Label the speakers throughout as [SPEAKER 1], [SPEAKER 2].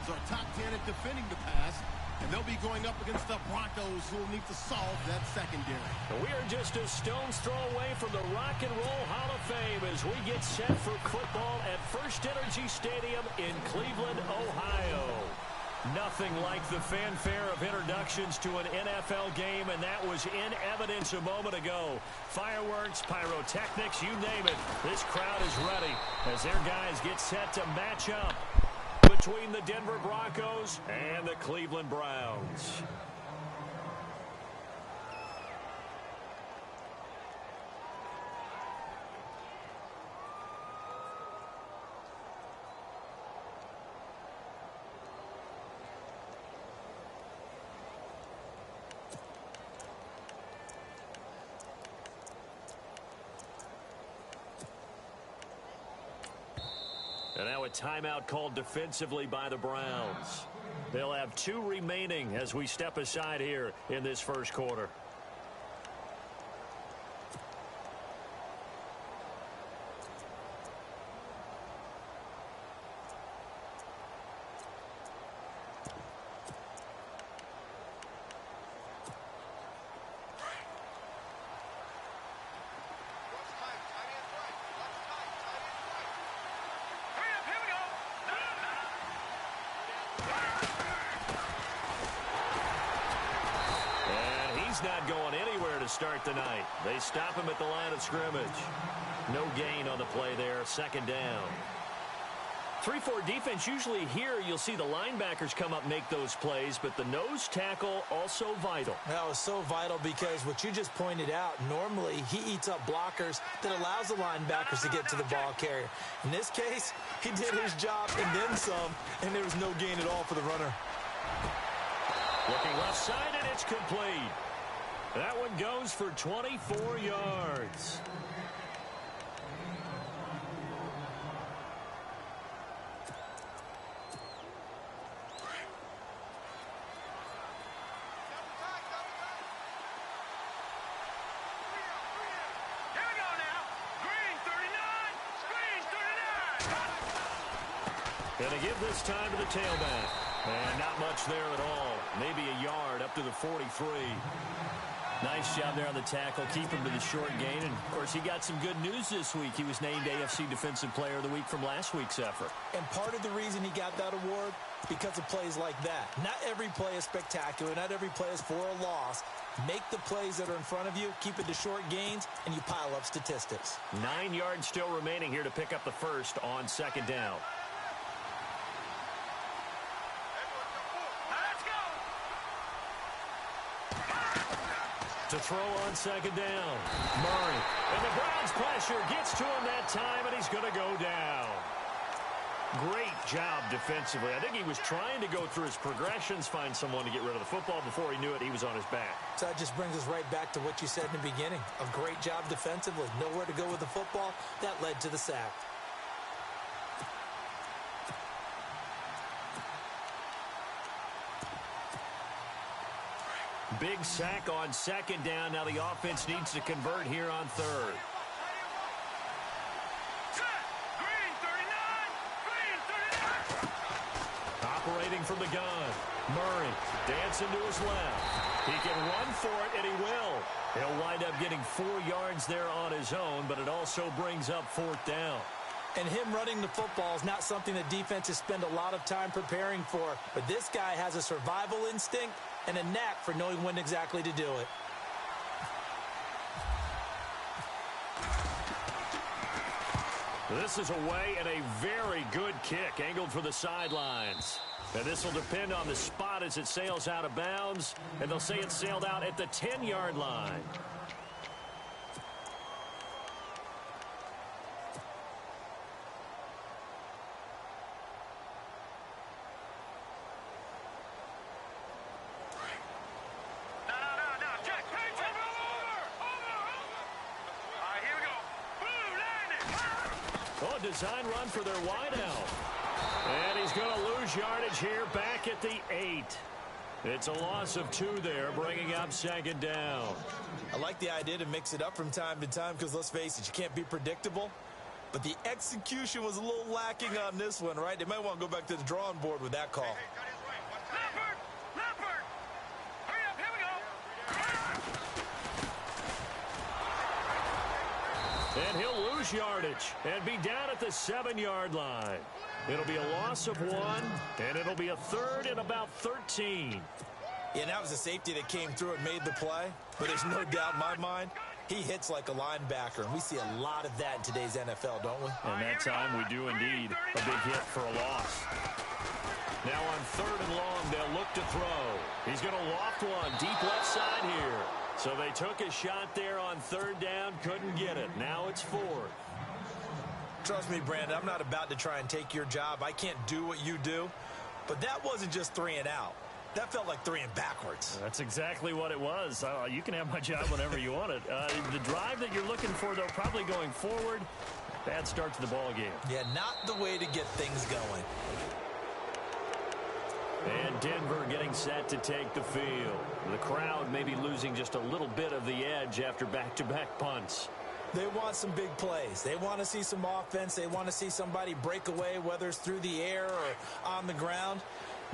[SPEAKER 1] Browns are top 10 at defending the pass, and they'll be going up against the Broncos, who will need to solve that secondary.
[SPEAKER 2] We are just a stone's throw away from the Rock and Roll Hall of Fame as we get set for football at First Energy Stadium in Cleveland, Ohio. Nothing like the fanfare of introductions to an NFL game, and that was in evidence a moment ago. Fireworks, pyrotechnics, you name it. This crowd is ready as their guys get set to match up between the Denver Broncos and the Cleveland Browns. And now a timeout called defensively by the Browns. They'll have 2 remaining as we step aside here in this first quarter. Not going anywhere to start the night. They stop him at the line of scrimmage. No gain on the play there. Second down. 3-4 defense, usually here you'll see the linebackers come up and make those plays, but the nose tackle also vital.
[SPEAKER 3] That was so vital because what you just pointed out, normally he eats up blockers that allows the linebackers to get to the ball carrier. In this case, he did his job and then some, and there was no gain at all for the runner.
[SPEAKER 2] Looking left side, and it's complete. That one goes for 24 yards. Going to give this time to the tailback. And not much there at all. Maybe a yard up to the 43. Nice job there on the tackle. Keep him to the short gain. And, of course, he got some good news this week. He was named AFC Defensive Player of the Week from last week's effort.
[SPEAKER 3] And part of the reason he got that award, because of plays like that. Not every play is spectacular. Not every play is for a loss. Make the plays that are in front of you, keep it to short gains, and you pile up statistics.
[SPEAKER 2] 9 yards still remaining here to pick up the first on second down. To throw on second down. Murray. And the Browns pressure gets to him that time, and he's going to go down. Great job defensively. I think he was trying to go through his progressions, find someone to get rid of the football. Before he knew it, he was on his back.
[SPEAKER 3] So that just brings us right back to what you said in the beginning. A great job defensively. Nowhere to go with the football. That led to the sack.
[SPEAKER 2] Big sack on second down. Now the offense needs to convert here on third. Operating from the gun. Murray dancing to his left. He can run for it, and he will. He'll wind up getting 4 yards there on his own, but it also brings up fourth down.
[SPEAKER 3] And him running the football is not something that defenses spend a lot of time preparing for. But this guy has a survival instinct and a knack for knowing when exactly to do it.
[SPEAKER 2] This is away and a very good kick angled for the sidelines. And this will depend on the spot as it sails out of bounds. And they'll say it sailed out at the 10-yard line. Oh, design run for their wideout. And he's going to lose yardage here back at the 8. It's a loss of 2 there, bringing up second down.
[SPEAKER 3] I like the idea to mix it up from time to time because, let's face it, you can't be predictable. but the execution was a little lacking on this one, right? They might want to go back to the drawing board with that call.
[SPEAKER 2] And he'll lose yardage and be down at the 7-yard line. It'll be a loss of 1, and it'll be a third and about 13.
[SPEAKER 3] Yeah, that was a safety that came through and made the play, but there's no doubt in my mind he hits like a linebacker, and we see a lot of that in today's NFL, don't we?
[SPEAKER 2] And that time we do indeed a big hit for a loss. Now on 3rd and long, they'll look to throw. He's going to loft one deep left side here. So they took a shot there on 3rd down, couldn't get it. Now it's 4th.
[SPEAKER 3] Trust me, Brandon, I'm not about to try and take your job. I can't do what you do. But that wasn't just 3 and out. That felt like 3 and backwards.
[SPEAKER 2] That's exactly what it was. You can have my job whenever you want it. The drive that you're looking for, though, probably going forward. Bad start to the ball game.
[SPEAKER 3] Yeah, not the way to get things going.
[SPEAKER 2] And Denver getting set to take the field. The crowd maybe losing just a little bit of the edge after back-to-back punts.
[SPEAKER 3] They want some big plays. They want to see some offense. They want to see somebody break away, whether it's through the air or on the ground.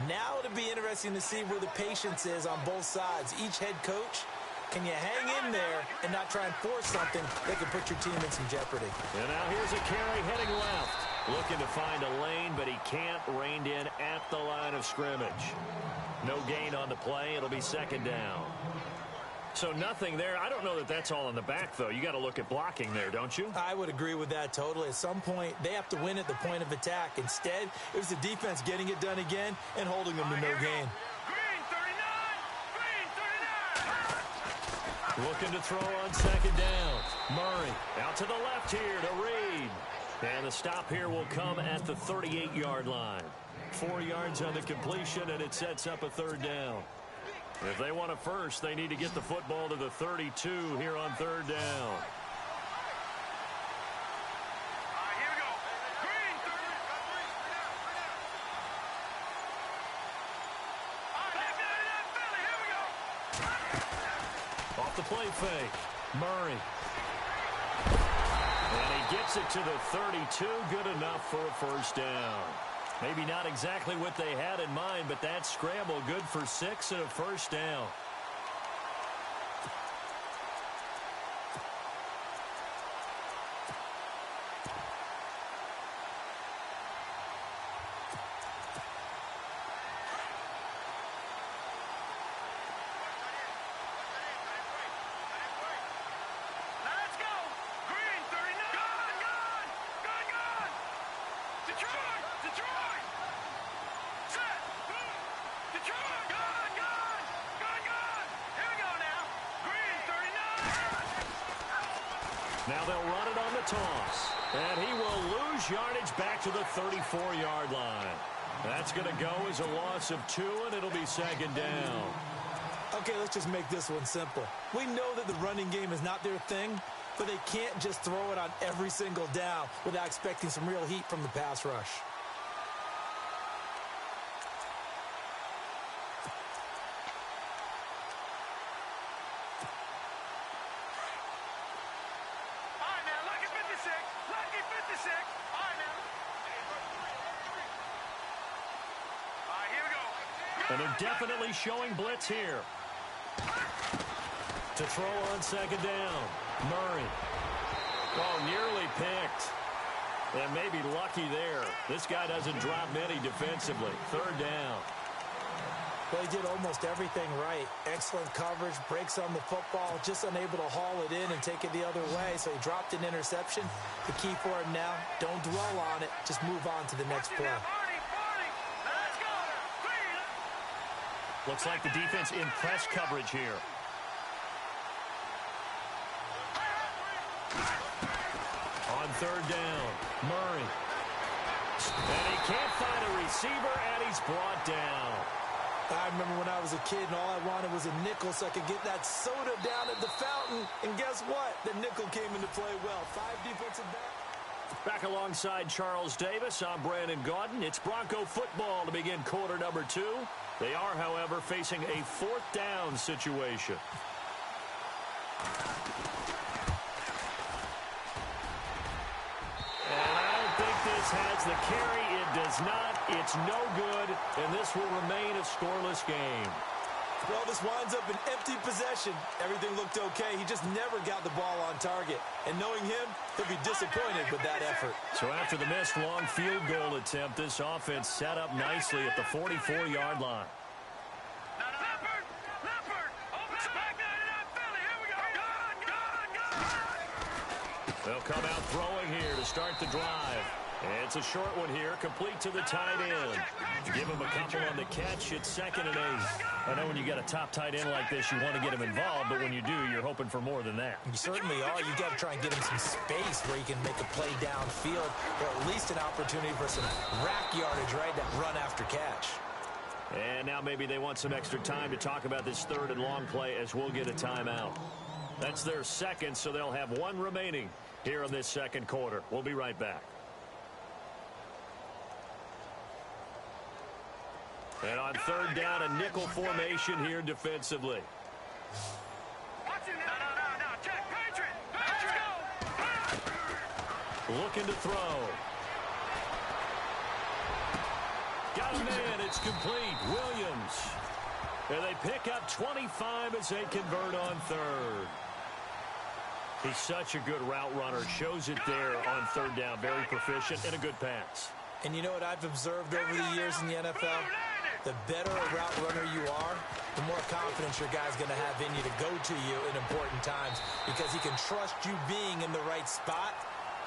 [SPEAKER 3] Now it'll be interesting to see where the patience is on both sides. Each head coach, can you hang in there and not try and force something that could put your team in some jeopardy?
[SPEAKER 2] And now here's a carry heading left. Looking to find a lane, but he can't, reined in at the line of scrimmage. No gain on the play. It'll be 2nd down. So nothing there. I don't know that that's all in the back, though. You got to look at blocking there, don't you?
[SPEAKER 3] I would agree with that totally. At some point, they have to win at the point of attack. Instead, it was the defense getting it done again and holding them to no gain.
[SPEAKER 2] Looking to throw on 2nd down. Murray out to the left here to Reed. And the stop here will come at the 38-yard line. 4 yards on the completion, and it sets up a 3rd down. If they want a first, they need to get the football to the 32 here on 3rd down. Off the play fake. Murray. And he gets it to the 32. Good enough for a 1st down. Maybe not exactly what they had in mind, but that scramble good for 6 and a 1st down. Now they'll run it on the toss. And he will lose yardage back to the 34-yard line. That's going to go as a loss of 2, and it'll be 2nd down.
[SPEAKER 3] Okay, let's just make this one simple. We know that the running game is not their thing, but they can't just throw it on every single down without expecting some real heat from the pass rush.
[SPEAKER 2] And they're definitely showing blitz here. To throw on 2nd down. Murray. Oh, nearly picked. And maybe lucky there. This guy doesn't drop many defensively. 3rd down.
[SPEAKER 3] Well, he did almost everything right. Excellent coverage, breaks on the football, just unable to haul it in and take it the other way. So he dropped an interception. The key for him now, don't dwell on it. Just move on to the next play.
[SPEAKER 2] Looks like the defense in press coverage here. On 3rd down, Murray. And he can't find a receiver, and he's brought down.
[SPEAKER 3] I remember when I was a kid and all I wanted was a nickel so I could get that soda down at the fountain. And guess what? The nickel came into play well. 5 defensive backs.
[SPEAKER 2] Back alongside Charles Davis, I'm Brandon Gaudin. It's Bronco football to begin quarter number 2. They are, however, facing a 4th down situation. has the carry. It does not. It's no good, and this will remain a scoreless game.
[SPEAKER 3] Well, this winds up an empty possession. Everything looked okay. He just never got the ball on target. And knowing him, he'll be disappointed with that effort.
[SPEAKER 2] So after the missed long field goal attempt, this offense set up nicely at the 44-yard line. They'll come out throwing here to start the drive. It's a short one here, complete to the tight end. Give him a couple on the catch. It's 2nd and 8. I know when you got a top tight end like this, you want to get him involved, but when you do, you're hoping for more than that.
[SPEAKER 3] You certainly are. You got to try and get him some space where he can make a play downfield, or at least an opportunity for some rack yardage, right? That run after catch.
[SPEAKER 2] And now maybe they want some extra time to talk about this 3rd and long play as we'll get a timeout. That's their second, so they'll have one remaining here in this second quarter. We'll be right back. And on 3rd down, a nickel formation here defensively. Looking to throw. Got a man. It's complete. Williams. And they pick up 25 as they convert on 3rd. He's such a good route runner. Shows it there on 3rd down. Very proficient and a good pass.
[SPEAKER 3] And you know what I've observed over the years in the NFL? The better a route runner you are, the more confidence your guy's going to have in you to go to you in important times because he can trust you being in the right spot,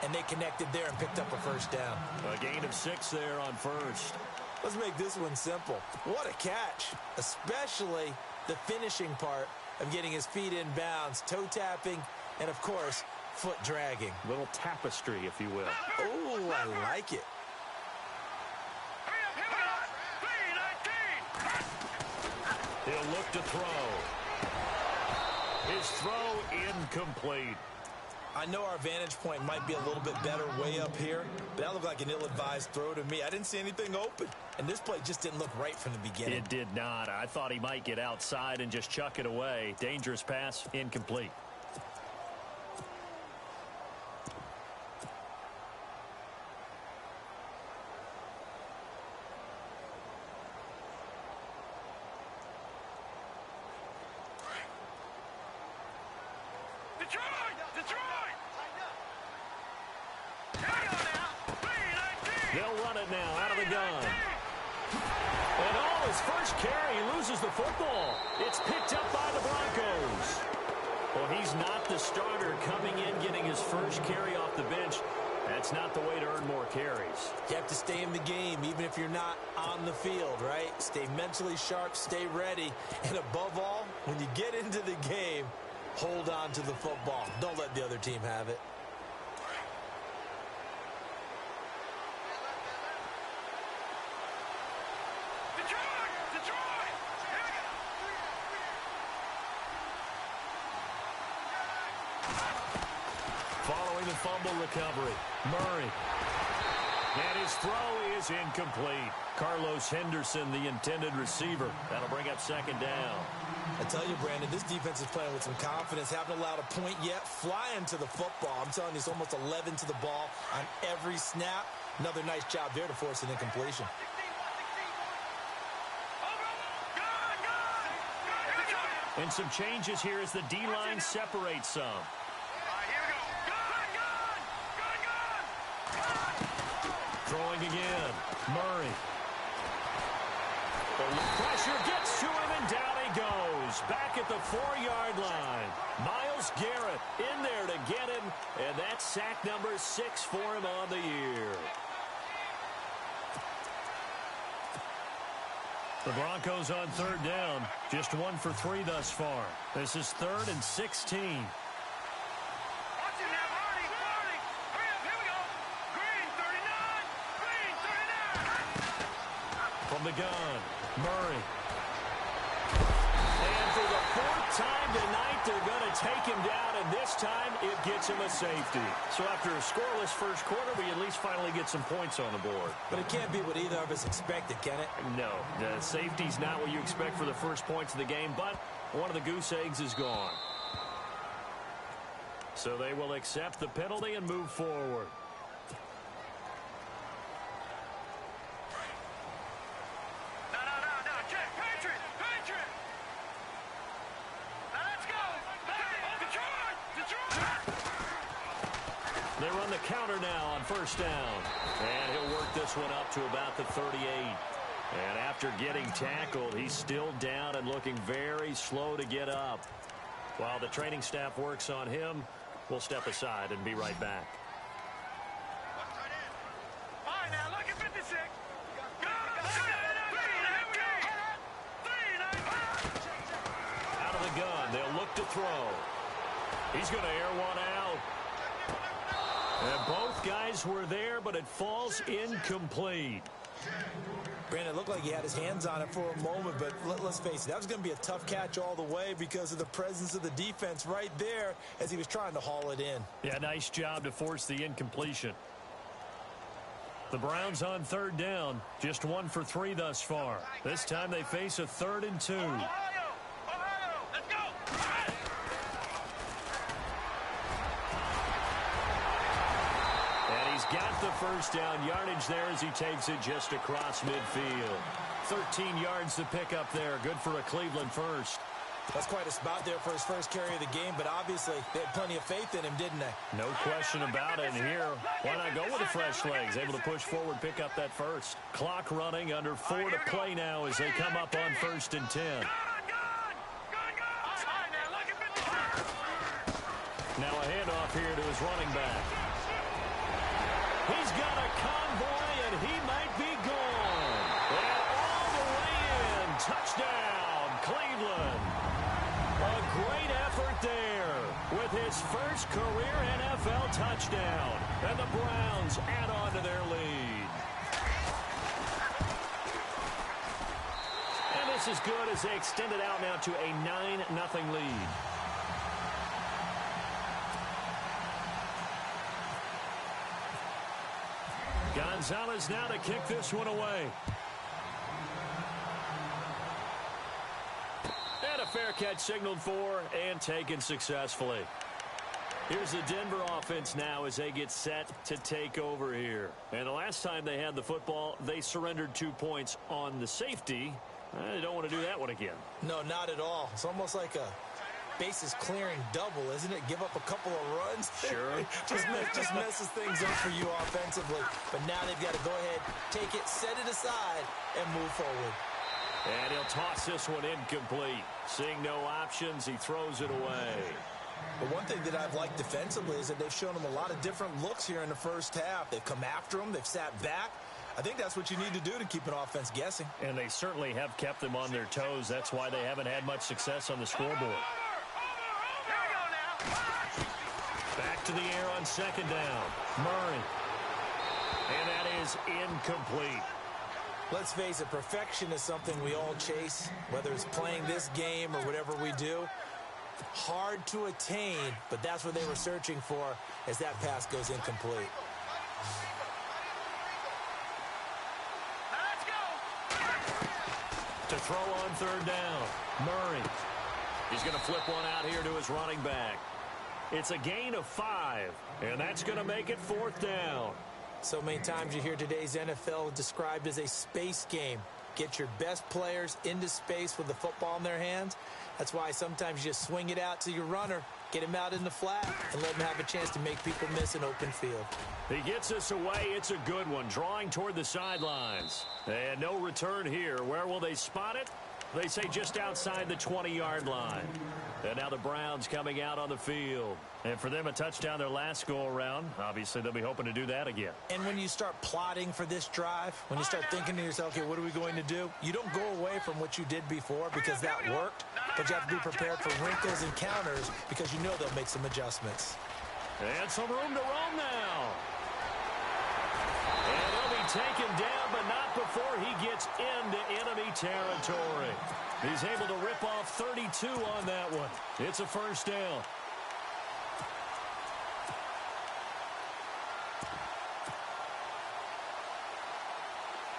[SPEAKER 3] and they connected there and picked up a 1st down.
[SPEAKER 2] A gain of 6 there on 1st.
[SPEAKER 3] Let's make this one simple. What a catch, especially the finishing part of getting his feet in bounds, toe tapping, and, of course, foot dragging.
[SPEAKER 2] Little tapestry, if you will.
[SPEAKER 3] Oh, I like it.
[SPEAKER 2] He'll look to throw. His throw incomplete.
[SPEAKER 3] I know our vantage point might be a little bit better way up here, but that looked like an ill-advised throw to me. I didn't see anything open, and this play just didn't look right from the beginning.
[SPEAKER 2] It did not. I thought he might get outside and just chuck it away. Dangerous pass, incomplete. They'll run it now out of the gun. And on his first carry, he loses the football. It's picked up by the Broncos. Well, he's not the starter coming in, getting his first carry off the bench. That's not the way to earn more carries.
[SPEAKER 3] You have to stay in the game, even if you're not on the field, right? Stay mentally sharp, stay ready. And above all, when you get into the game, hold on to the football. Don't let the other team have it.
[SPEAKER 2] Following the fumble recovery, Murray. And his throw is incomplete. Carlos Henderson, the intended receiver. That'll bring up 2nd down.
[SPEAKER 3] I tell you, Brandon, this defense is playing with some confidence. Haven't allowed a point yet. Flying to the football. I'm telling you, it's almost 11 to the ball on every snap. Another nice job there to force an incompletion.
[SPEAKER 2] And some changes here as the D-line separates some. Throwing again. Murray. The pressure gets to him, and down he goes. Back at the 4-yard line. Myles Garrett in there to get him, and that's sack number 6 for him on the year. The Broncos on 3rd down. Just 1 for 3 thus far. This is 3rd and 16. From the gun, Murray. And for the 4th time tonight, they're going to take him down, and this time it gets him a safety. So after a scoreless first quarter, we at least finally get some points on the board.
[SPEAKER 3] But it can't be what either of us expected, can it?
[SPEAKER 2] No, the safety's not what you expect for the first points of the game, but one of the goose eggs is gone. So they will accept the penalty and move forward. They run the counter now on first down. And he'll work this one up to about the 38. And after getting tackled, he's still down and looking very slow to get up. While the training staff works on him, we'll step aside and be right back. Out of the gun, they'll look to throw. He's going to air one out. And both guys were there, but it falls incomplete.
[SPEAKER 3] Brandon, it looked like he had his hands on it for a moment, but let's face it, that was going to be a tough catch all the way because of the presence of the defense right there as he was trying to haul it in.
[SPEAKER 2] Yeah, nice job to force the incompletion. The Browns on third down, just 1 for 3 thus far. This time they face a 3rd and 2. Got the first down yardage there as he takes it just across midfield. 13 yards to pick up there. Good for a Cleveland first.
[SPEAKER 3] That's quite a spot there for his first carry of the game, but obviously they had plenty of faith in him, didn't they?
[SPEAKER 2] No question about it. And here, why not go with the fresh legs? Able to push forward, pick up that first. Clock running, under 4 to play now as they come up on 1st and 10. Now a handoff here to his running back. He's got a convoy, and he might be gone. And all the way in. Touchdown, Cleveland. A great effort there with his first career NFL touchdown. And the Browns add on to their lead. And this is good as they extend it out now to a 9-0 lead. Gonzalez now to kick this one away. And a fair catch signaled for and taken successfully. Here's the Denver offense now as they get set to take over here. And the last time they had the football, they surrendered 2 points on the safety. They don't want to do that one again.
[SPEAKER 3] No, not at all. It's almost like a bases clearing double, isn't it? Give up a couple of runs.
[SPEAKER 2] Sure.
[SPEAKER 3] just messes things up for you offensively. But now they've got to go ahead, take it, set it aside, and move forward.
[SPEAKER 2] And he'll toss this one incomplete. Seeing no options, he throws it away.
[SPEAKER 3] But one thing that I've liked defensively is that they've shown him a lot of different looks here in the first half. They've come after him. They've sat back. I think that's what you need to do to keep an offense guessing.
[SPEAKER 2] And they certainly have kept them on their toes. That's why they haven't had much success on the scoreboard. Back to the air on 2nd down. Murray. And that is incomplete.
[SPEAKER 3] Let's face it, perfection is something we all chase, whether it's playing this game or whatever we do. Hard to attain, but that's what they were searching for as that pass goes incomplete.
[SPEAKER 2] To throw on 3rd down. Murray. He's going to flip one out here to his running back. It's a gain of 5, and that's going to make it 4th down.
[SPEAKER 3] So many times you hear today's NFL described as a space game. Get your best players into space with the football in their hands. That's why sometimes you just swing it out to your runner, get him out in the flat, and let him have a chance to make people miss an open field.
[SPEAKER 2] He gets us away. It's a good one, drawing toward the sidelines. And no return here. Where will they spot it? They say just outside the 20-yard line. And now the Browns coming out on the field. And for them, a touchdown their last go-around. Obviously, they'll be hoping to do that again.
[SPEAKER 3] And when you start plotting for this drive, when you start thinking to yourself, okay, what are we going to do? You don't go away from what you did before because that worked. But you have to be prepared for wrinkles and counters because you know they'll make some adjustments.
[SPEAKER 2] And some room to roam now. And he'll be taken down, but not before he gets into enemy territory. He's able to rip off 32 on that one. It's a 1st down.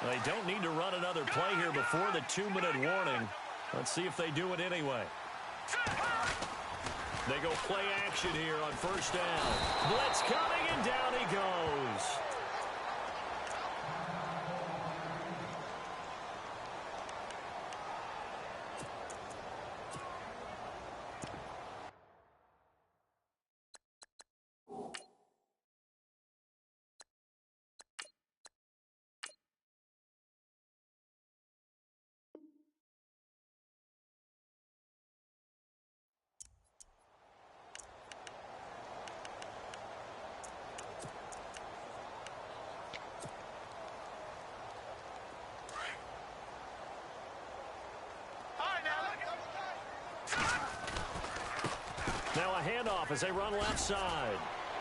[SPEAKER 2] They don't need to run another play here before the 2-minute warning. Let's see if they do it anyway. They go play action here on 1st down. Blitz coming, and down he goes. handoff as they run left side.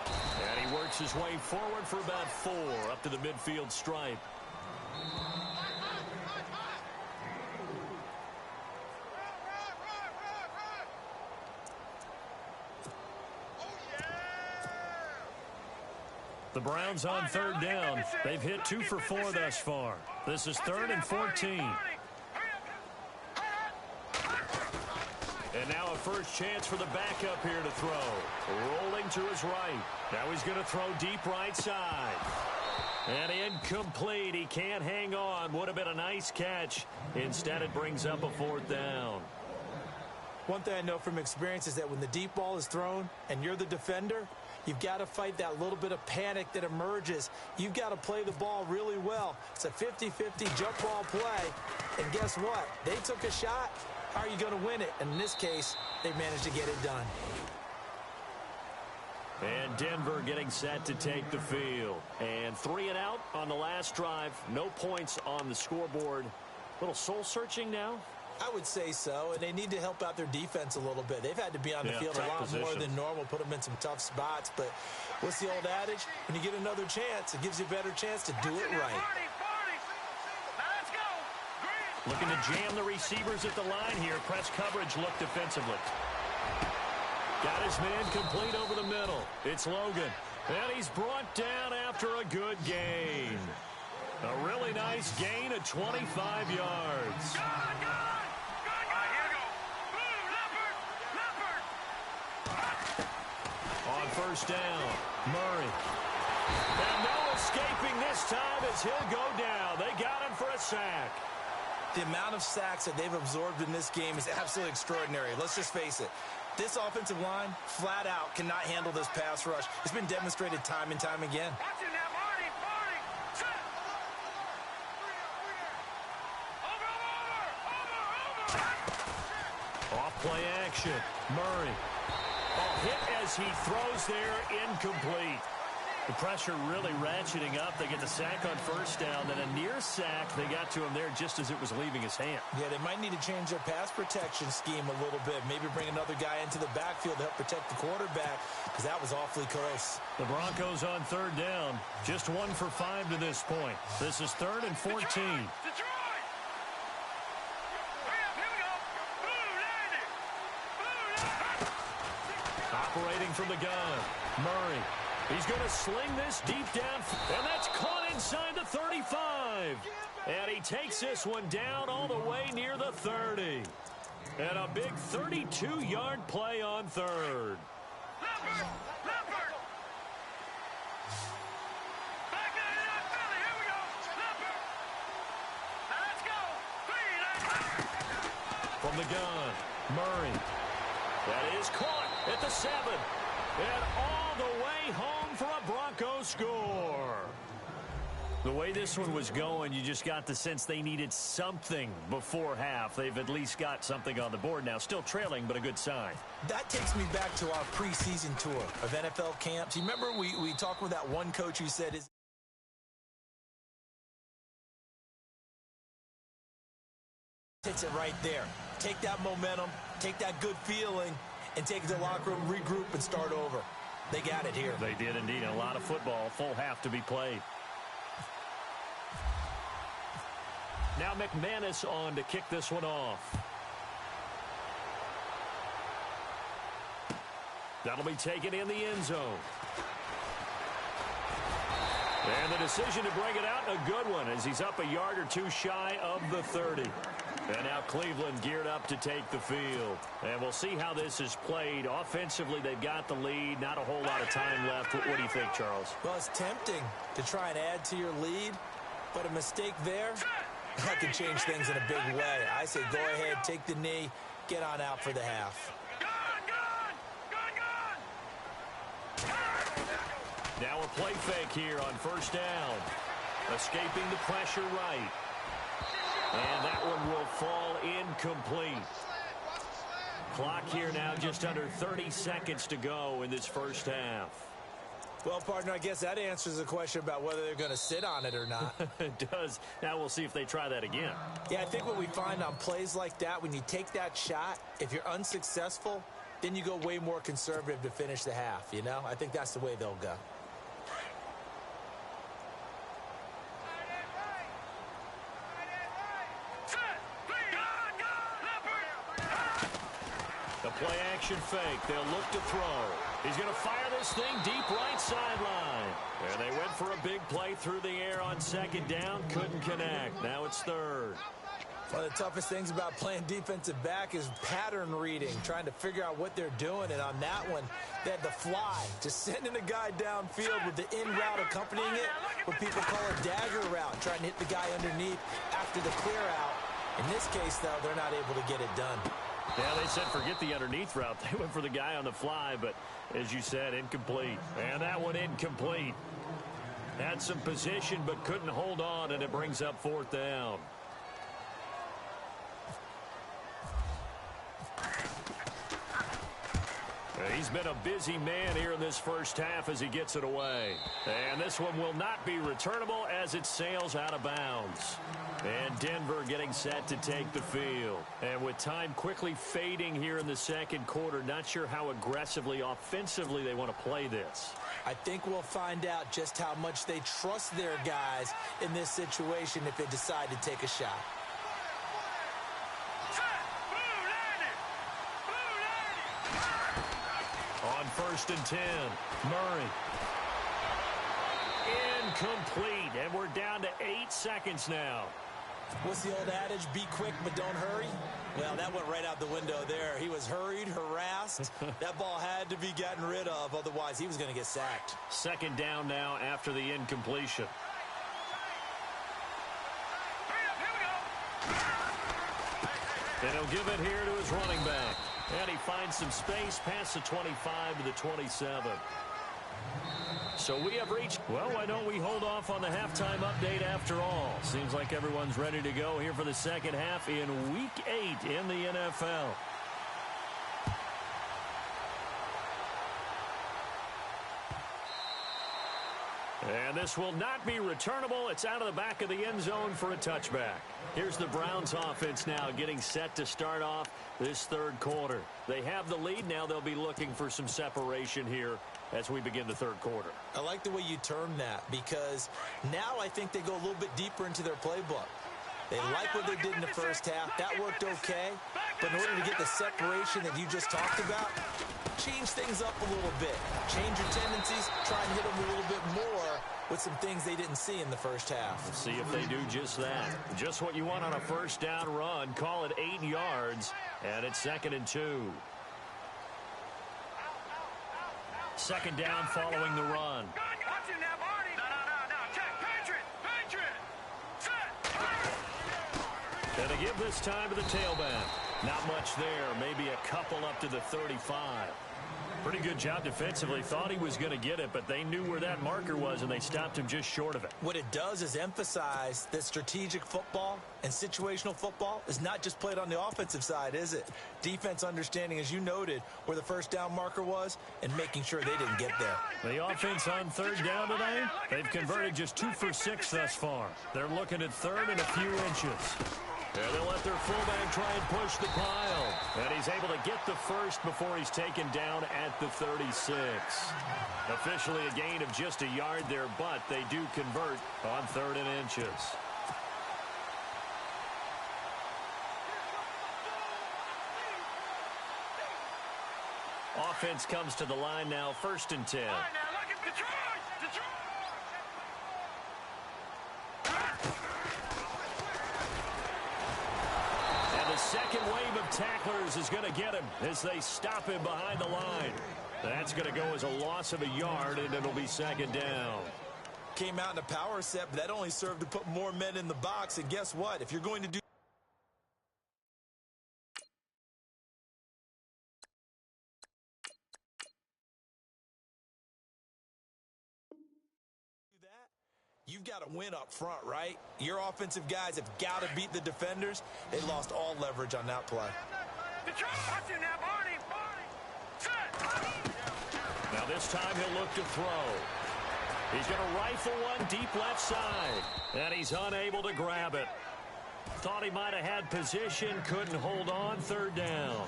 [SPEAKER 2] And he works his way forward for about 4 up to the midfield stripe. The Browns on 3rd down. They've hit 2 for 4 thus far. This is 3rd and 14. And now a first chance for the backup here to throw. Rolling to his right. Now he's going to throw deep right side. And incomplete. He can't hang on. Would have been a nice catch. Instead, it brings up a 4th down.
[SPEAKER 3] One thing I know from experience is that when the deep ball is thrown and you're the defender, you've got to fight that little bit of panic that emerges. You've got to play the ball really well. It's a 50-50 jump ball play. And guess what? They took a shot. How are you going to win it? And in this case, they managed to get it done.
[SPEAKER 2] And Denver getting set to take the field. And 3 and out on the last drive. No points on the scoreboard. A little soul-searching now?
[SPEAKER 3] I would say so, and they need to help out their defense a little bit. They've had to be on the field a lot more than normal, put them in some tough spots. But what's the old adage? When you get another chance, it gives you a better chance to do it right.
[SPEAKER 2] Looking to jam the receivers at the line here. Press coverage look defensively. Got his man complete over the middle. It's Logan. And he's brought down after a good gain. A really nice gain of 25 yards. On first down, Murray. And no escaping this time as he'll go down. They got him for a sack.
[SPEAKER 3] The amount of sacks that they've absorbed in this game is absolutely extraordinary. Let's just face it. This offensive line, flat out, cannot handle this pass rush. It's been demonstrated time and time again.
[SPEAKER 2] Off play action. Murray. Hit as he throws there, incomplete. The pressure really ratcheting up. They get the sack on first down, then a near sack. They got to him there just as it was leaving his hand.
[SPEAKER 3] Yeah, they might need to change their pass protection scheme a little bit. Maybe bring another guy into the backfield to help protect the quarterback, because that was awfully close.
[SPEAKER 2] The Broncos on 3rd down. Just 1 for 5 to this point. This is 3rd and 14. Operating from the gun, Murray. He's going to sling this deep down, and that's caught inside the 35. And he takes this one down all the way near the 30. And a big 32-yard play on 3rd. From the gun, Murray. That is caught at the 7. And all the way home for a Broncos score. The way this one was going, you just got the sense they needed something before half. They've at least got something on the board now. Still trailing, but a good sign.
[SPEAKER 3] That takes me back to our preseason tour of NFL camps. You remember we talked with that one coach who said takes it right there. Take that momentum, take that good feeling, and take it to the locker room, regroup, and start over. They got it here.
[SPEAKER 2] They did indeed. A lot of football, full half to be played. Now McManus on to kick this one off. That'll be taken in the end zone. And the decision to bring it out, a good one, as he's up a yard or two shy of the 30. And now Cleveland geared up to take the field. And we'll see how this is played. Offensively, they've got the lead. Not a whole lot of time left. What do you think, Charles?
[SPEAKER 3] Well, it's tempting to try and add to your lead, but a mistake there, that could change things in a big way. I say go ahead, take the knee, get on out for the half.
[SPEAKER 2] Now a play fake here on first down. Escaping the pressure right. And that one will fall incomplete. Clock here now just under 30 seconds to go in this first half.
[SPEAKER 3] Well, partner, I guess that answers the question about whether they're going to sit on it or not.
[SPEAKER 2] It does. Now we'll see if they try that again.
[SPEAKER 3] Yeah, I think what we find on plays like that, when you take that shot, if you're unsuccessful, then you go way more conservative to finish the half, you know? I think that's the way they'll go.
[SPEAKER 2] The play action fake. They'll look to throw. He's going to fire this thing deep right sideline. And they went for a big play through the air on second down. Couldn't connect. Now it's third.
[SPEAKER 3] One of the toughest things about playing defensive back is pattern reading, trying to figure out what they're doing. And on that one, they had the fly, just sending a guy downfield with the in route accompanying it, what people call a dagger route, trying to hit the guy underneath after the clear out. In this case, though, they're not able to get it done.
[SPEAKER 2] Yeah, they said forget the underneath route. They went for the guy on the fly, but as you said, incomplete. And that one incomplete. Had some position, but couldn't hold on, and it brings up fourth down. He's been a busy man here in this first half as he gets it away. And this one will not be returnable as it sails out of bounds. And Denver getting set to take the field. And with time quickly fading here in the second quarter, not sure how aggressively, offensively they want to play this.
[SPEAKER 3] I think we'll find out just how much they trust their guys in this situation if they decide to take a shot.
[SPEAKER 2] On 1st and 10, Murray. Incomplete, and we're down to 8 seconds now.
[SPEAKER 3] What's the old adage? Be quick, but don't hurry? Well, that went right out the window there. He was hurried, harassed. That ball had to be gotten rid of, otherwise he was going to get sacked.
[SPEAKER 2] Second down now after the incompletion. And he'll give it here to his running back. And he finds some space past the 25 to the 27. So we have reached, well, why don't we hold off on the halftime update after all? Seems like everyone's ready to go here for the second half in Week 8 in the NFL. And this will not be returnable. It's out of the back of the end zone for a touchback. Here's the Browns offense now getting set to start off this third quarter. They have the lead. Now they'll be looking for some separation here as we begin the third quarter.
[SPEAKER 3] I like the way you term that because now I think they go a little bit deeper into their playbook. They like what they did in the first half. That worked okay. But in order to get the separation that you just talked about, change things up a little bit. Change your tendencies. Try and hit them a little bit more with some things they didn't see in the first half.
[SPEAKER 2] Let's see if they do just that. Just what you want on a first down run. Call it 8 yards. And it's 2nd and 2. Second down following the run. And they give this time to the tailback. Not much there. Maybe a couple up to the 35. Pretty good job defensively. Thought he was going to get it, but they knew where that marker was, and they stopped him just short of it.
[SPEAKER 3] What it does is emphasize that strategic football and situational football is not just played on the offensive side, is it? Defense understanding, as you noted, where the first down marker was and making sure they didn't get there.
[SPEAKER 2] The offense on third down today, they've converted just 2 for 6 thus far. They're looking at third and a few inches. And they'll let their fullback try and push the pile. And he's able to get the first before he's taken down at the 36. Officially a gain of just a yard there, but they do convert on 3rd and inches. Offense comes to the line now, 1st and 10. The second wave of tacklers is going to get him as they stop him behind the line. That's going to go as a loss of a yard, and it'll be 2nd down.
[SPEAKER 3] Came out in a power set, but that only served to put more men in the box. And guess what? If you're going to do you've got to win up front, right? Your offensive guys have got to beat the defenders. They lost all leverage on that play.
[SPEAKER 2] Now this time he'll look to throw. He's going to rifle one deep left side. And he's unable to grab it. Thought he might have had position. Couldn't hold on. 3rd down.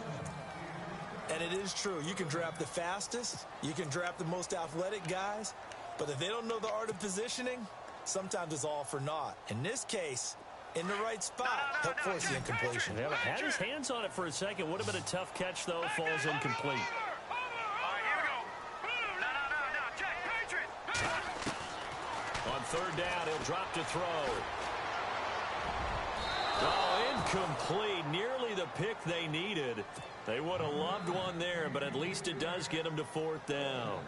[SPEAKER 3] And it is true. You can draft the fastest. You can draft the most athletic guys. But if they don't know the art of positioning, sometimes it's all for naught. In this case, in the right spot, he'll force the incompletion.
[SPEAKER 2] Yeah, had his hands on it for a second. Would have been a tough catch, though. Falls incomplete. On third down, he'll drop to throw. Oh, incomplete. Nearly the pick they needed. They would have loved one there, but at least it does get them to fourth down.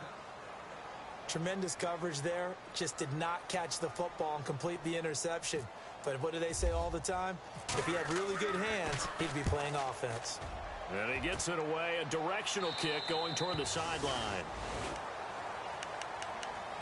[SPEAKER 3] Tremendous coverage there. Just did not catch the football and complete the interception. But what do they say all the time? If he had really good hands, he'd be playing offense.
[SPEAKER 2] And he gets it away. A directional kick going toward the sideline.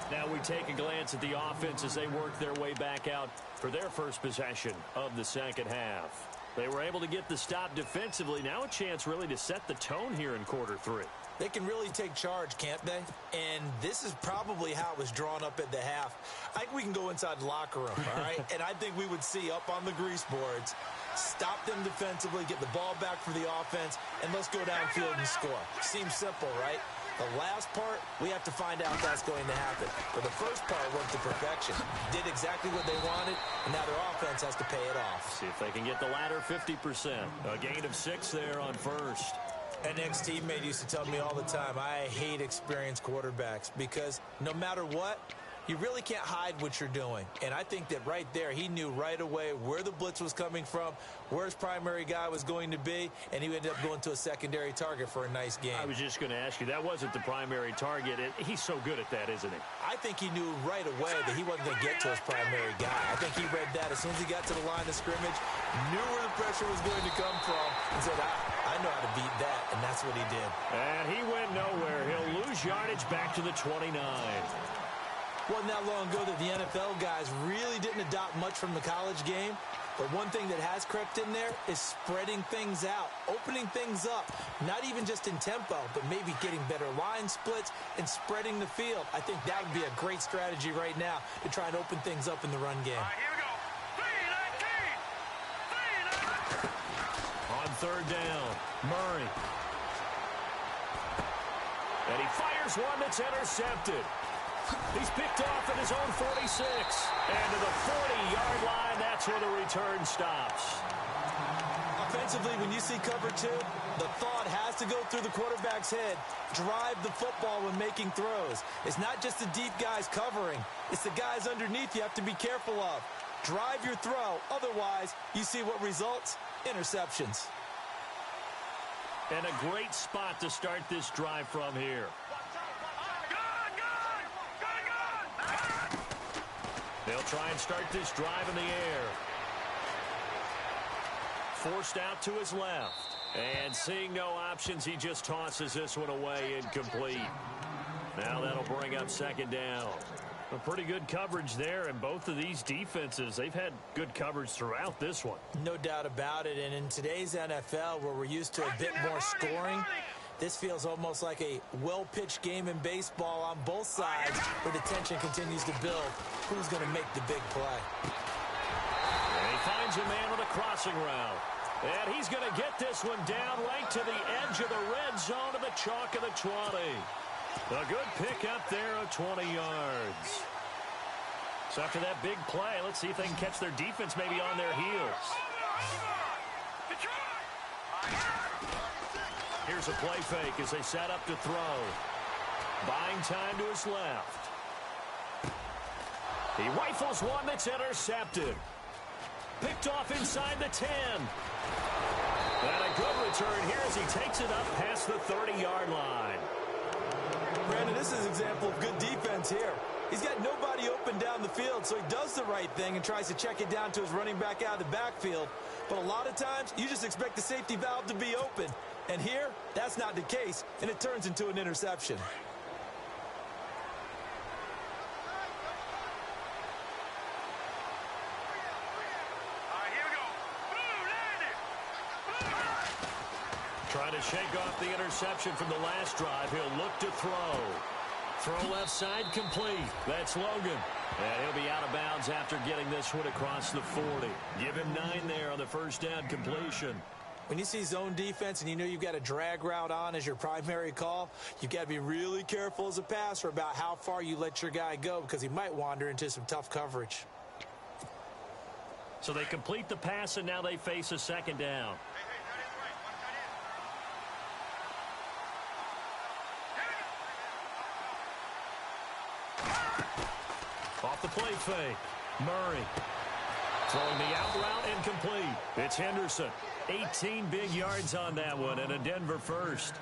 [SPEAKER 2] Now we take a glance at the offense as they work their way back out for their first possession of the second half. They were able to get the stop defensively. Now a chance really to set the tone here in quarter three.
[SPEAKER 3] They can really take charge, can't they? And this is probably how it was drawn up at the half. I think we can go inside the locker room, all right? And I think we would see up on the grease boards, stop them defensively, get the ball back for the offense, and let's go downfield and score. Seems simple, right? The last part, we have to find out if that's going to happen. But the first part worked to perfection. Did exactly what they wanted, and now their offense has to pay it off.
[SPEAKER 2] See if they can get the latter 50%. A gain of 6 there on first.
[SPEAKER 3] An ex-teammate used to tell me all the time, I hate experienced quarterbacks because no matter what, you really can't hide what you're doing. And I think that right there, he knew right away where the blitz was coming from, where his primary guy was going to be, and he ended up going to a secondary target for a nice game.
[SPEAKER 2] I was just going to ask you, that wasn't the primary target. He's so good at that, isn't he?
[SPEAKER 3] I think he knew right away that he wasn't going to get to his primary guy. I think he read that as soon as he got to the line of scrimmage, knew where the pressure was going to come from, and said, I know how to beat that, and that's what he did.
[SPEAKER 2] And he went nowhere. He'll lose yardage back to the 29.
[SPEAKER 3] Wasn't that long ago that the NFL guys really didn't adopt much from the college game. But one thing that has crept in there is spreading things out, opening things up, not even just in tempo, but maybe getting better line splits and spreading the field. I think that would be a great strategy right now to try and open things up in the run game.
[SPEAKER 4] All right, here we go. 3-19.
[SPEAKER 2] On third down, Murray. And he fires one that's intercepted. He's picked off at his own 46. And to the 40-yard line, that's where the return stops.
[SPEAKER 3] Offensively, when you see cover two, the thought has to go through the quarterback's head. Drive the football when making throws. It's not just the deep guys covering. It's the guys underneath you have to be careful of. Drive your throw. Otherwise, you see what results? Interceptions.
[SPEAKER 2] And a great spot to start this drive from here. They'll try and start this drive in the air. Forced out to his left. And seeing no options, he just tosses this one away incomplete. Now that'll bring up second down. A pretty good coverage there, and both of these defenses, they've had good coverage throughout this one.
[SPEAKER 3] No doubt about it, and in today's NFL, where we're used to a bit more scoring, this feels almost like a well-pitched game in baseball on both sides, where the tension continues to build. Who's going to make the big play?
[SPEAKER 2] And he finds a man on the crossing route. And he's going to get this one down right to the edge of the red zone of the chalk of the 20. A good pick up there of 20 yards. So after that big play, let's see if they can catch their defense maybe on their heels. Here's a play fake as they set up to throw. Buying time to his left. He rifles one that's intercepted. Picked off inside the 10. And a good return here as he takes it up past the 30-yard line.
[SPEAKER 3] Brandon, this is an example of good defense here. He's got nobody open down the field, so he does the right thing and tries to check it down to his running back out of the backfield. But a lot of times, you just expect the safety valve to be open. And here, that's not the case, and it turns into an interception.
[SPEAKER 2] Trying to shake off the interception from the last drive. He'll look to throw. Throw left side complete. That's Logan. And he'll be out of bounds after getting this one across the 40. Give him 9 there on the first down completion.
[SPEAKER 3] When you see zone defense and you know you've got a drag route on as your primary call, you've got to be really careful as a passer about how far you let your guy go because he might wander into some tough coverage.
[SPEAKER 2] So they complete the pass, and now they face a second down. Off the play fake. Murray. Throwing the out route incomplete. It's Henderson. 18 big yards on that one, and a Denver first.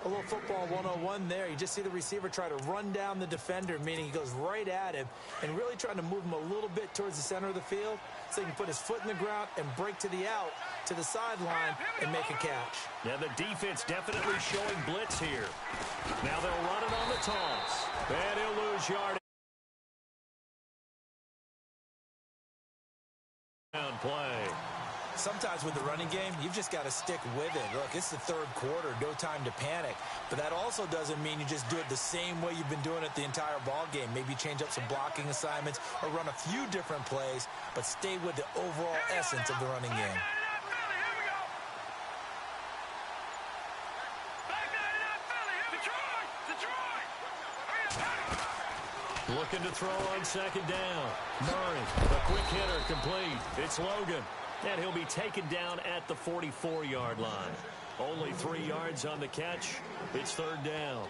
[SPEAKER 3] A little football 101 there. You just see the receiver try to run down the defender, meaning he goes right at him and really trying to move him a little bit towards the center of the field so he can put his foot in the ground and break to the out, to the sideline, and make a catch.
[SPEAKER 2] Yeah, the defense definitely showing blitz here. Now they'll run it on the toss. And he'll lose yardage. Play.
[SPEAKER 3] Sometimes with the running game, you've just got to stick with it. Look, it's the third quarter, no time to panic. But that also doesn't mean you just do it the same way you've been doing it the entire ball game. Maybe change up some blocking assignments or run a few different plays, but stay with the overall essence of the running game.
[SPEAKER 2] Looking to throw on second down. Murray, the quick hitter, complete. It's Logan. And he'll be taken down at the 44-yard line. Only 3 yards on the catch. It's third down.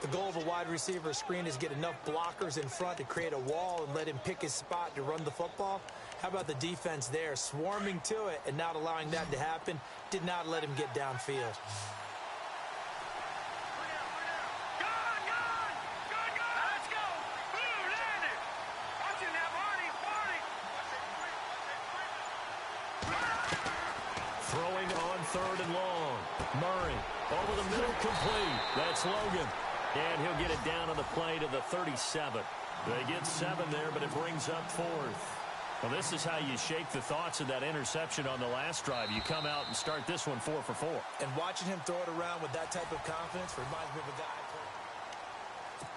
[SPEAKER 3] The goal of a wide receiver screen is get enough blockers in front to create a wall and let him pick his spot to run the football. How about the defense there, swarming to it and not allowing that to happen? Did not let him get downfield.
[SPEAKER 2] Throwing on third and long. Murray over the middle, complete. That's Logan. And he'll get it down on the play to the 37. They get 7 there, but it brings up 4th. Well, this is how you shake the thoughts of that interception on the last drive. You come out and start this one 4 for 4.
[SPEAKER 3] And watching him throw it around with that type of confidence reminds me of a guy I played.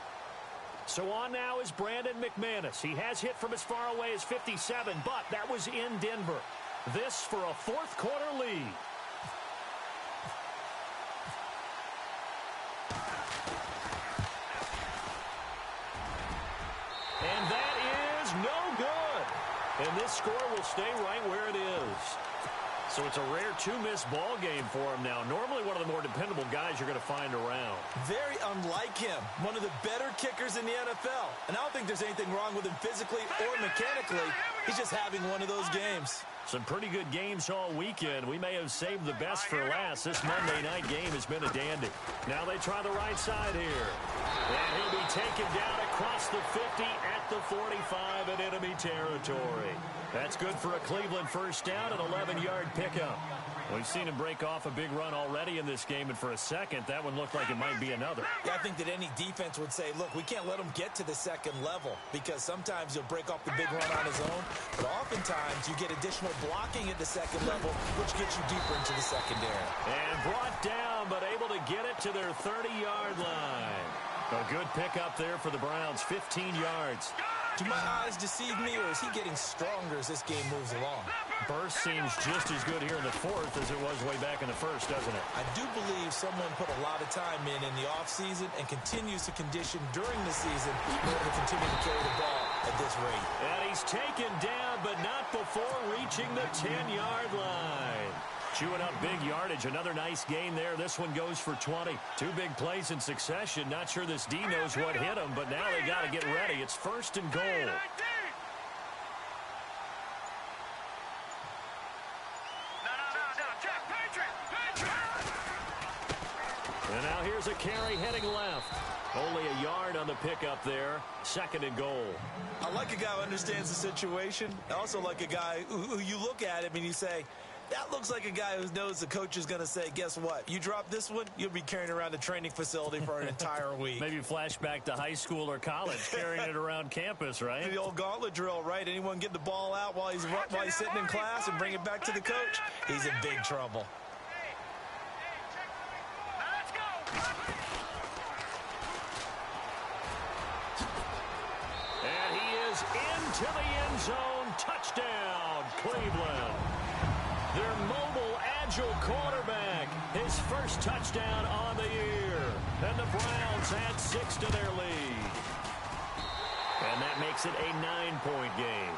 [SPEAKER 2] So on now is Brandon McManus. He has hit from as far away as 57, but that was in Denver. This for a fourth quarter lead. And that is no good. And this score will stay right where it is. So it's a rare 2-miss ball game for him now. Normally one of the more dependable guys you're going to find around.
[SPEAKER 3] Very unlike him. One of the better kickers in the NFL. And I don't think there's anything wrong with him physically or mechanically. He's just having one of those games.
[SPEAKER 2] Some pretty good games all weekend. We may have saved the best for last. This Monday night game has been a dandy. Now they try the right side here. And he'll be taken down across the 50 at the 45 in enemy territory. That's good for a Cleveland first down, an 11-yard pickup. We've seen him break off a big run already in this game, and for a second, that one looked like it might be another.
[SPEAKER 3] Yeah, I think that any defense would say, look, we can't let him get to the second level because sometimes he'll break off the big run on his own, but oftentimes you get additional blocking at the second level, which gets you deeper into the secondary.
[SPEAKER 2] And brought down, but able to get it to their 30-yard line. A good pickup there for the Browns, 15 yards.
[SPEAKER 3] Do my eyes deceive me, or is he getting stronger as this game moves along?
[SPEAKER 2] Burst seems just as good here in the fourth as it was way back in the first, doesn't it?
[SPEAKER 3] I do believe someone put a lot of time in the offseason and continues to condition during the season in order to continue to carry the ball at this rate.
[SPEAKER 2] And he's taken down, but not before reaching the 10-yard line. Chewing up big yardage. Another nice gain there. This one goes for 20. 2 big plays in succession. Not sure this D knows what hit him, but now they got to get ready. It's first and goal. And now here's a carry heading left. Only a yard on the pickup there. Second and goal.
[SPEAKER 3] I like a guy who understands the situation. I also like a guy who you look at him and you say, that looks like a guy who knows the coach is going to say, guess what? You drop this one, you'll be carrying around a training facility for an entire week.
[SPEAKER 2] Maybe flashback to high school or college, carrying it around campus, right?
[SPEAKER 3] The old gauntlet drill, right? Anyone get the ball out while he's sitting in class and bring it back to the coach? He's in big trouble.
[SPEAKER 2] And he is into the end zone. Touchdown, Cleveland. Their mobile, scheduled quarterback. His first touchdown on the year. And the Browns add 6 to their lead. And that makes it a 9-point game.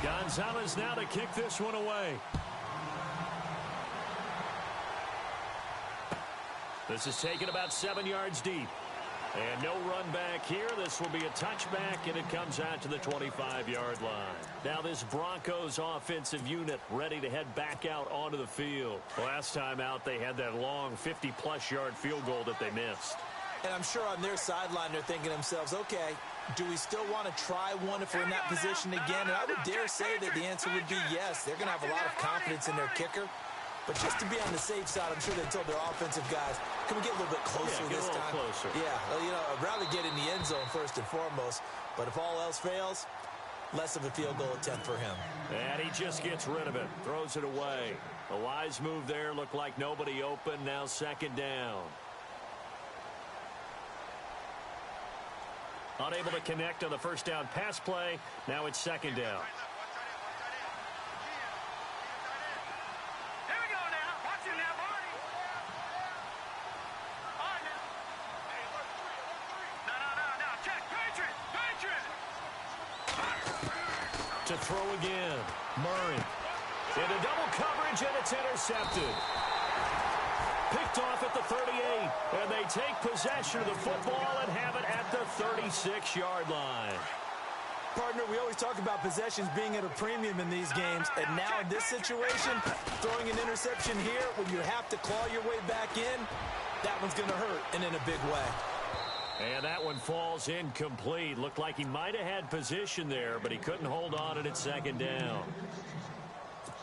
[SPEAKER 2] Gonzalez now to kick this one away. This is taken about 7 yards deep. And no run back here. This will be a touchback, and it comes out to the 25-yard line. Now this Broncos offensive unit ready to head back out onto the field. Last time out, they had that long 50-plus yard field goal that they missed.
[SPEAKER 3] And I'm sure on their sideline they're thinking to themselves, okay, do we still want to try one if we're in that position again? And I would dare say that the answer would be yes. They're going to have a lot of confidence in their kicker. But just to be on the safe side, I'm sure they told their offensive guys, can we get a little bit closer this time?
[SPEAKER 2] Closer.
[SPEAKER 3] Yeah, well, you know, I'd rather get in the end zone first and foremost. But if all else fails, less of a field goal attempt for him.
[SPEAKER 2] And he just gets rid of it, throws it away. A wise move there, looked like nobody open, now second down. Unable to connect on the first down pass play, now it's second down. To throw again. Murray. Into double coverage, and it's intercepted. Picked off at the 38. And they take possession of the football and have it at the 36-yard line.
[SPEAKER 3] Partner, we always talk about possessions being at a premium in these games. And now in this situation, throwing an interception here when you have to claw your way back in, that one's going to hurt, and in a big way.
[SPEAKER 2] And that one falls incomplete. Looked like he might have had position there, but he couldn't hold on at second down.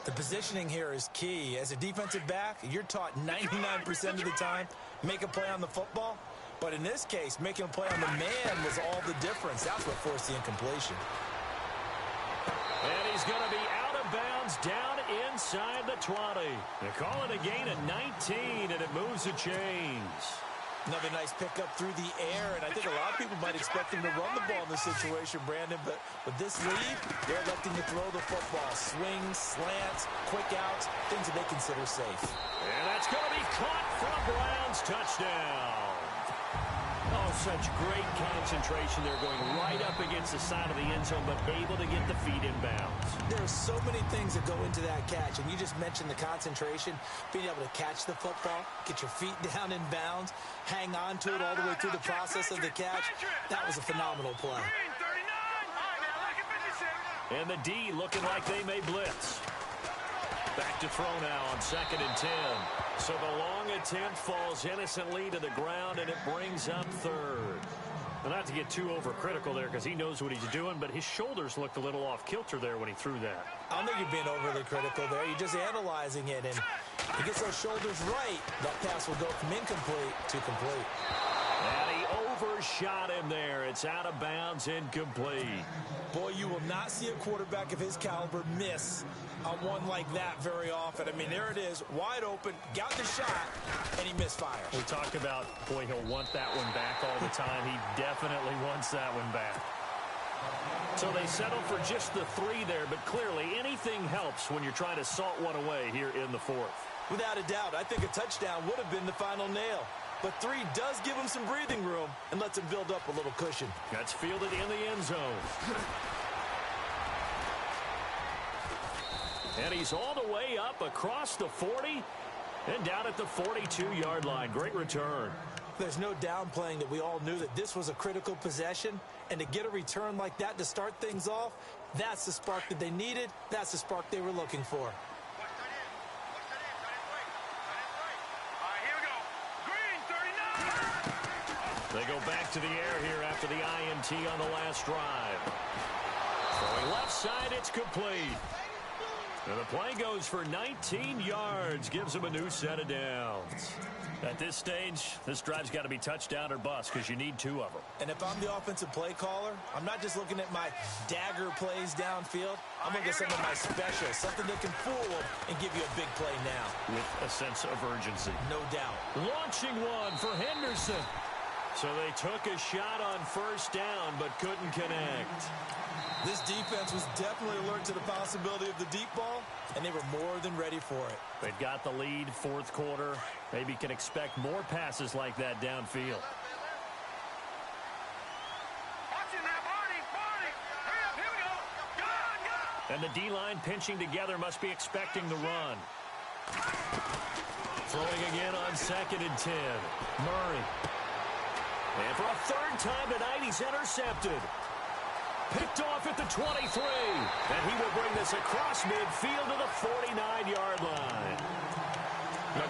[SPEAKER 3] The positioning here is key. As a defensive back, you're taught 99% of the time, make a play on the football. But in this case, making a play on the man was all the difference. That's what forced the incompletion.
[SPEAKER 2] And he's going to be out of bounds down inside the 20. They call it a gain of 19, and it moves the chains.
[SPEAKER 3] Another nice pickup through the air, and I think a lot of people might expect him to run the ball in this situation, Brandon, but with this lead, they're electing to throw the football. Swings, slants, quick outs, things that they consider safe.
[SPEAKER 2] And that's going to be caught for a Browns touchdown. Oh, such great concentration. They're going right up against the side of the end zone, but able to get the feet inbounds.
[SPEAKER 3] There's so many things that go into that catch, and you just mentioned the concentration, being able to catch the football, get your feet down in bounds, hang on to it all the way through the process of the catch. That was a phenomenal play.
[SPEAKER 2] And the D looking like they may blitz. Back to throw now on 2nd and 10. So the long attempt falls innocently to the ground, and it brings up third. Well, not to get too overcritical there because he knows what he's doing, but his shoulders looked a little off kilter there when he threw that.
[SPEAKER 3] I don't think you're being overly critical there. You're just analyzing it, and he gets those shoulders right. That pass will go from incomplete to complete.
[SPEAKER 2] And he overshot him there. It's out of bounds, incomplete.
[SPEAKER 3] Boy, you will not see a quarterback of his caliber miss on one like that very often. I mean, there it is, wide open, got the shot, and he misfires.
[SPEAKER 2] We talked about, boy, he'll want that one back all the time. He definitely wants that one back. So they settle for just the 3 there, but clearly anything helps when you're trying to salt one away here in the 4th.
[SPEAKER 3] Without a doubt, I think a touchdown would have been the final nail. But 3 does give him some breathing room and lets him build up a little cushion.
[SPEAKER 2] That's fielded in the end zone. And he's all the way up across the 40 and down at the 42-yard line. Great return.
[SPEAKER 3] There's no downplaying that we all knew that this was a critical possession. And to get a return like that to start things off, that's the spark that they needed. That's the spark they were looking for.
[SPEAKER 2] They go back to the air here after the INT on the last drive. Throwing left side, it's complete. And the play goes for 19 yards, gives them a new set of downs. At this stage, this drive's got to be touchdown or bust because you need 2 of them.
[SPEAKER 3] And if I'm the offensive play caller, I'm not just looking at my dagger plays downfield. I'm looking at some of my specials, something that can fool them and give you a big play now.
[SPEAKER 2] With a sense of urgency.
[SPEAKER 3] No doubt.
[SPEAKER 2] Launching one for Henderson. So they took a shot on first down, but couldn't connect.
[SPEAKER 3] This defense was definitely alert to the possibility of the deep ball, and they were more than ready for it.
[SPEAKER 2] They've got the lead, fourth quarter. Maybe can expect more passes like that downfield. And the D-line pinching together must be expecting the run. Throwing again on 2nd and 10. Murray. And for a third time tonight, he's intercepted. Picked off at the 23. And he will bring this across midfield to the 49-yard line.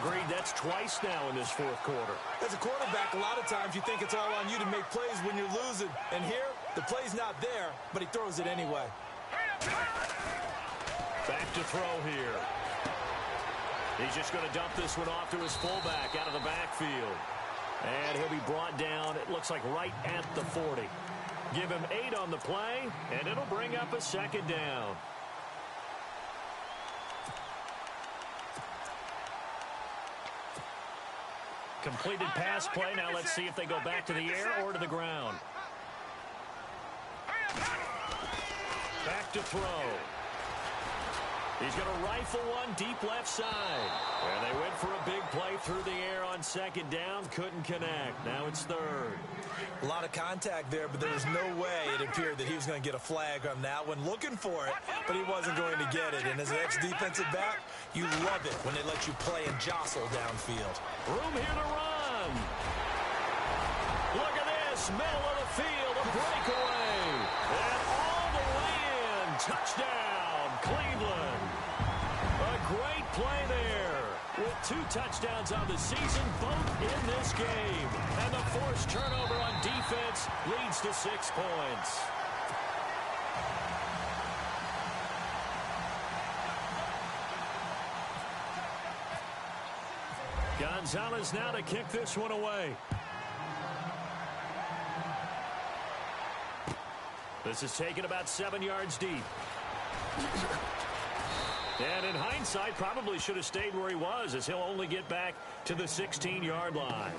[SPEAKER 2] Agreed, that's twice now in this fourth quarter.
[SPEAKER 3] As a quarterback, a lot of times you think it's all on you to make plays when you're losing. And here, the play's not there, but he throws it anyway.
[SPEAKER 2] Back to throw here. He's just going to dump this one off to his fullback out of the backfield. And he'll be brought down, it looks like right at the 40. Give him 8 on the play, and it'll bring up a second down. Completed pass play. Now let's see if they go back to the air or to the ground. Back to throw. He's going to rifle one deep left side. And they went for a big play through the air on second down. Couldn't connect. Now it's third.
[SPEAKER 3] A lot of contact there, but there was no way it appeared that he was going to get a flag on that one. Looking for it, but he wasn't going to get it. And as an ex-defensive back, you love it when they let you play and jostle downfield.
[SPEAKER 2] Room here to run. Look at this. Middle of the field. A breakaway. And all the way in. Touchdown, Cleveland. A great play there. With 2 touchdowns on the season, both in this game. And the forced turnover on defense leads to 6 points. Gonzalez now to kick this one away. This is taken about 7 yards deep. And in hindsight, probably should have stayed where he was, as he'll only get back to the 16-yard line.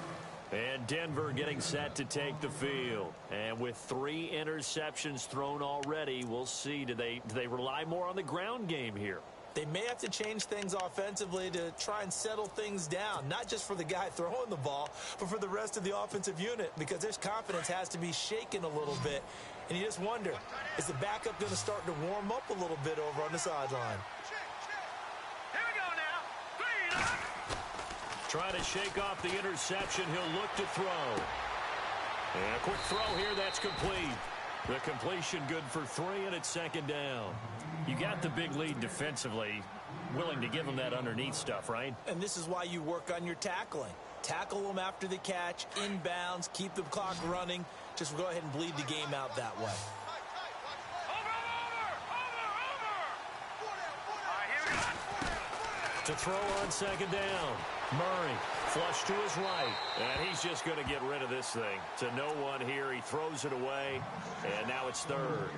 [SPEAKER 2] And Denver getting set to take the field. And with 3 interceptions thrown already, we'll see. Do they rely more on the ground game here?
[SPEAKER 3] They may have to change things offensively to try and settle things down, not just for the guy throwing the ball, but for the rest of the offensive unit, because their confidence has to be shaken a little bit. And you just wonder, is the backup going to start to warm up a little bit over on the sideline?
[SPEAKER 2] Trying to shake off the interception. He'll look to throw. And a quick throw here. That's complete. The completion good for 3, and it's second down. You got the big lead defensively. Willing to give them that underneath stuff, right?
[SPEAKER 3] And this is why you work on your tackling. Tackle them after the catch, inbounds, keep the clock running. Just go ahead and bleed the game out that way.
[SPEAKER 2] To throw on second down. Murray flush to his right. And he's just going to get rid of this thing. To no one here. He throws it away. And now it's third.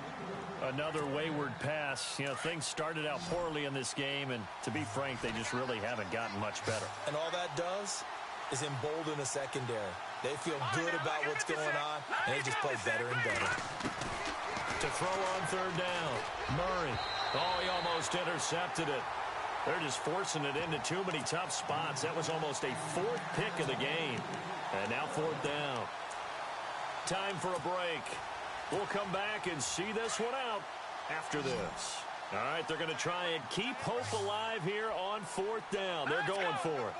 [SPEAKER 2] Another wayward pass. You know, things started out poorly in this game. And to be frank, they just really haven't gotten much better.
[SPEAKER 3] And all that does is embolden the secondary. They feel good about what's going on. And they just play better and better.
[SPEAKER 2] To throw on third down. Murray. Oh, he almost intercepted it. They're just forcing it into too many tough spots. That was almost a 4th pick of the game. And now 4th down. Time for a break. We'll come back and see this one out after this. All right, they're going to try and keep hope alive here on 4th down. They're going for it.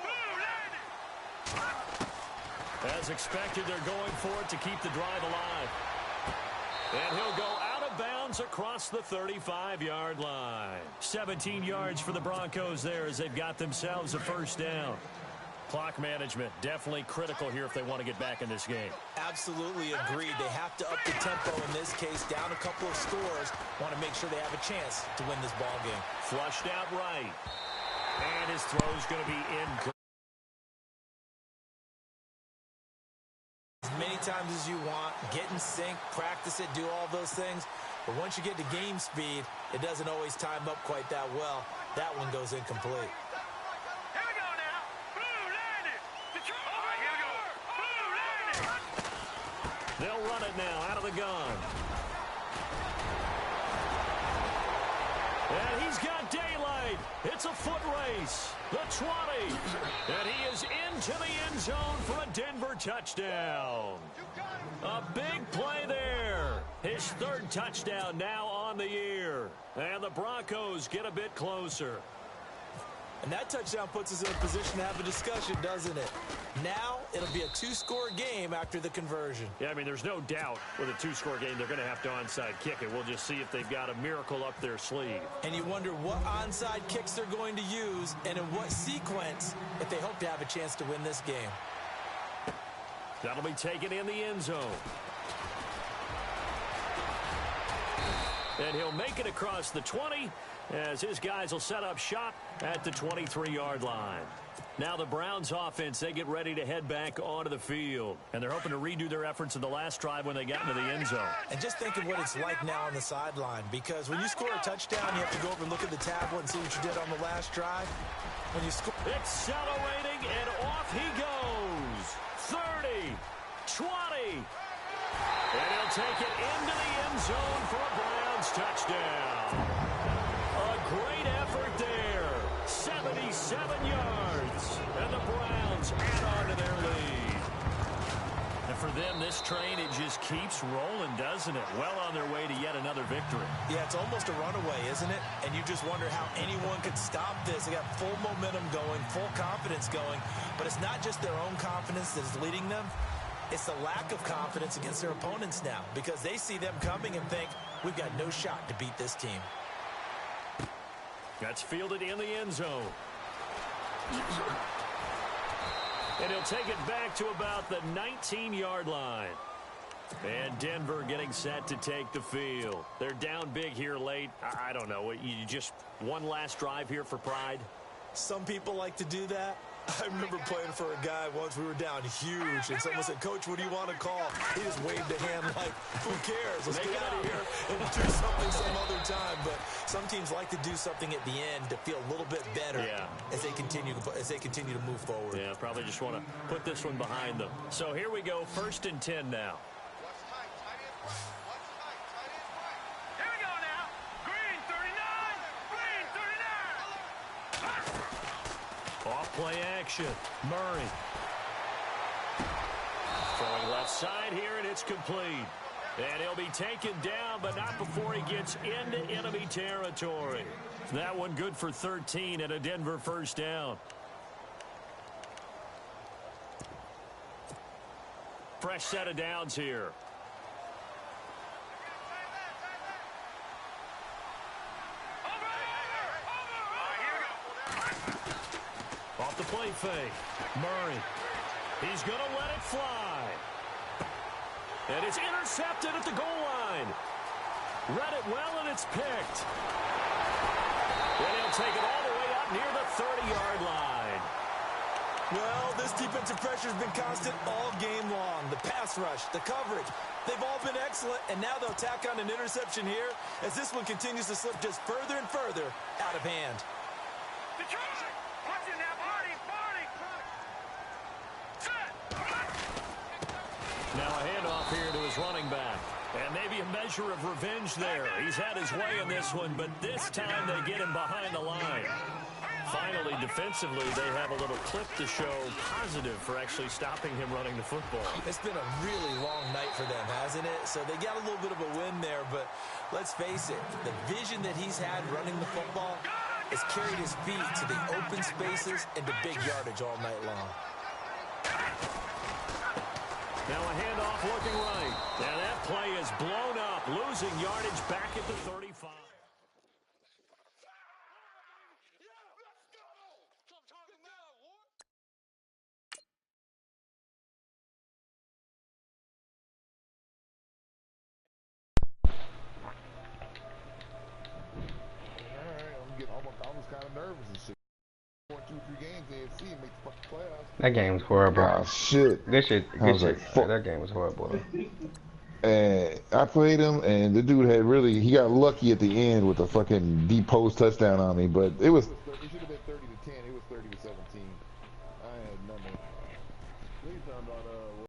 [SPEAKER 2] As expected, they're going for it to keep the drive alive. And he'll go out of bounds across the 35-yard line. 17 yards for the Broncos there as they've got themselves a first down. Clock management definitely critical here if they want to get back in this game.
[SPEAKER 3] Absolutely agreed. They have to up the tempo in this case, down a couple of scores. Want to make sure they have a chance to win this ball game.
[SPEAKER 2] Flushed out right. And his throw's going to be in.
[SPEAKER 3] As many times as you want, get in sync, practice it, do all those things. But once you get to game speed, it doesn't always time up quite that well. That one goes incomplete.
[SPEAKER 2] run it now out of the gun. And he's got daylight. It's a foot race. The 20. And he is into the end zone for a Denver touchdown. A big play there. His third touchdown now on the year. And the Broncos get a bit closer.
[SPEAKER 3] And that touchdown puts us in a position to have a discussion, doesn't it? Now, it'll be a two-score game after the conversion.
[SPEAKER 2] Yeah, I mean, there's no doubt with a two-score game, they're going to have to onside kick it. We'll just see if they've got a miracle up their sleeve.
[SPEAKER 3] And you wonder what onside kicks they're going to use and in what sequence if they hope to have a chance to win this game.
[SPEAKER 2] That'll be taken in the end zone. And he'll make it across the 20 as his guys will set up shop at the 23-yard line. Now the Browns offense, they get ready to head back onto the field. And they're hoping to redo their efforts in the last drive when they got into the end zone. And just think of what it's like now on the sideline. Because when you score a touchdown, you have to go over and look at the tablet and see what you did on the last drive. When you score, accelerating, and off he goes. 30, 20. And he'll take it into the end zone for a Browns touchdown. A great effort there. 77 yards. And the Browns add on to their lead. And for them, this train, it just keeps rolling, doesn't it? Well on their way to yet another victory.
[SPEAKER 3] Yeah, it's almost a runaway, isn't it? And you just wonder how anyone could stop this. They got full momentum going, full confidence going. But it's not just their own confidence that is leading them. It's the lack of confidence against their opponents now because they see them coming and think, we've got no shot to beat this team.
[SPEAKER 2] That's fielded in the end zone. And he'll take it back to about the 19-yard line. And Denver getting set to take the field. They're down big here late. I don't know. You just one last drive here for pride?
[SPEAKER 3] Some people like to do that. I remember playing for a guy once. We were down huge, and someone said, "Coach, what do you want to call?" He just waved a hand like, "Who cares? Let's get out of here and do something some other time." But some teams like to do something at the end to feel a little bit better as they continue to move forward.
[SPEAKER 2] Yeah, probably just want to put this one behind them. So here we go, 1st and 10 now. Play action. Murray. Throwing left side here, and it's complete. And he'll be taken down, but not before he gets into enemy territory. That one good for 13 and a Denver first down. Fresh set of downs here. Off the play fake. Murray. He's going to let it fly. And it's intercepted at the goal line. Read it well, and it's picked. And he'll take it all the way up near the 30-yard line.
[SPEAKER 3] Well, this defensive pressure has been constant all game long. The pass rush, the coverage, they've all been excellent, and now they'll tack on an interception here as this one continues to slip just further and further out of hand.
[SPEAKER 2] Now a handoff here to his running back. And maybe a measure of revenge there. He's had his way in this one, but this time they get him behind the line. Finally, defensively, they have a little clip to show positive for actually stopping him running the football.
[SPEAKER 3] It's been a really long night for them, hasn't it? So they got a little bit of a win there, but let's face it, the vision that he's had running the football has carried his feet to the open spaces and to big yardage all night long.
[SPEAKER 2] Now a handoff looking right. And that play is blown up, losing yardage back at the 35.
[SPEAKER 4] I was kind of nervous and shit. 2-3 games AFC make the fucking playoffs.
[SPEAKER 5] That game was horrible.
[SPEAKER 4] Oh shit!
[SPEAKER 5] Good shit.
[SPEAKER 4] I was like, fuck.
[SPEAKER 5] That game was horrible.
[SPEAKER 4] And I played him, and the dude had he got lucky at the end with a fucking deep post touchdown on me. But it was